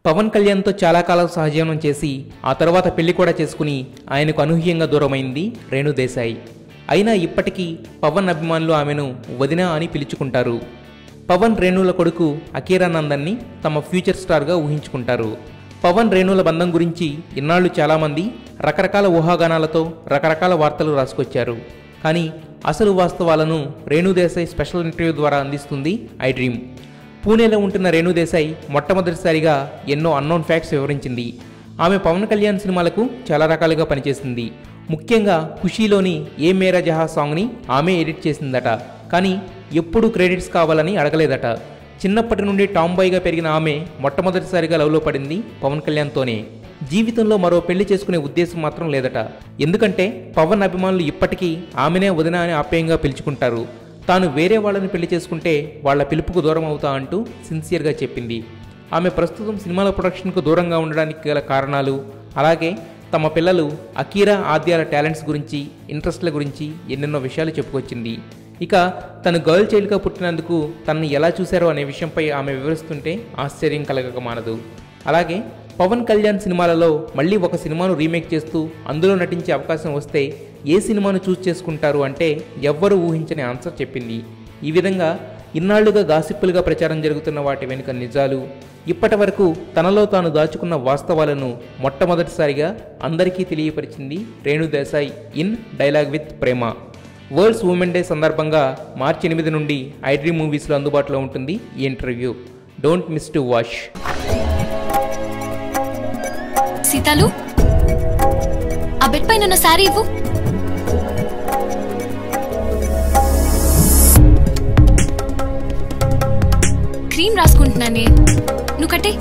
పవన్ కళ్యాణ్తో చాలా కాలం సహజీవనం చేసి ఆ తర్వాత పెళ్లి కూడా చేసుకుని ఆయనకు అనూహ్యంగా దూరమైంది రేణు దేశాయ్. అయినా ఇప్పటికీ పవన్ అభిమానులు ఆమెను వదిన అని పిలుచుకుంటారు. పవన్ రేణుల కొడుకు అకీరానందన్ని తమ ఫ్యూచర్ స్టార్గా ఊహించుకుంటారు. పవన్ రేణుల బంధం గురించి ఇన్నాళ్లు చాలామంది రకరకాల ఊహాగానాలతో రకరకాల వార్తలు రాసుకొచ్చారు. కానీ అసలు వాస్తవాలను రేణు దేశాయ్ స్పెషల్ ఇంటర్వ్యూ ద్వారా అందిస్తుంది ఐ డ్రీమ్. పూణేలో ఉంటున్న రేణు దేశాయ్ మొట్టమొదటిసారిగా ఎన్నో అన్నోన్ ఫ్యాక్ట్స్ వివరించింది. ఆమె పవన్ కళ్యాణ్ సినిమాలకు చాలా రకాలుగా పనిచేసింది. ముఖ్యంగా ఖుషీలోని ఏ మేరా జహా సాంగ్ని ఆమె ఎడిట్ చేసిందట. కానీ ఎప్పుడూ క్రెడిట్స్ కావాలని అడగలేదట. చిన్నప్పటి నుండి టామ్ బాయ్గా పెరిగిన ఆమె మొట్టమొదటిసారిగా లవ్లో పడింది పవన్ కళ్యాణ్తోనే. జీవితంలో మరో పెళ్లి చేసుకునే ఉద్దేశం మాత్రం లేదట. ఎందుకంటే పవన్ అభిమానులు ఇప్పటికీ ఆమెనే వదిన అని ఆప్యాయంగా పిలుచుకుంటారు. తాను వేరే వాళ్ళని పెళ్లి చేసుకుంటే వాళ్ల పిలుపుకు దూరం అవుతా అంటూ సిన్సియర్గా చెప్పింది. ఆమె ప్రస్తుతం సినిమాల ప్రొడక్షన్కు దూరంగా ఉండడానికి గల కారణాలు, అలాగే తమ పిల్లలు అకీరా ఆద్యాల టాలెంట్స్ గురించి, ఇంట్రెస్ట్ల గురించి ఎన్నెన్నో విషయాలు చెప్పుకొచ్చింది. ఇక తను గర్ల్ చైల్డ్గా పుట్టినందుకు తనని ఎలా చూశారో అనే విషయంపై ఆమె వివరిస్తుంటే ఆశ్చర్యం కలగక మానదు. అలాగే పవన్ కళ్యాణ్ సినిమాలలో మళ్ళీ ఒక సినిమాను రీమేక్ చేస్తూ అందులో నటించే అవకాశం వస్తే ఏ సినిమాను చూస్ చేసుకుంటారు అంటే ఎవ్వరూ ఊహించని ఆన్సర్ చెప్పింది. ఈ విధంగా ఇన్నాళ్లుగా గాసిప్పులుగా ప్రచారం జరుగుతున్న వాటి వెనుక నిజాలు, ఇప్పటి వరకు తనలో తాను దాచుకున్న వాస్తవాలను మొట్టమొదటిసారిగా అందరికీ తెలియపరిచింది Renu Desai in dialogue with Prema. World's women day సందర్భంగా మార్చి 8 నుండి ఐ డ్రీమ్ మూవీస్లో అందుబాటులో ఉంటుంది ఈ interview. Don't miss to watch. Seethalu, ఆ బెడ్ పైన ఉన్న సారీ ఇవ్వు. క్రీమ్ రాసుకుంటున్నానే, నువ్వు కట్టే.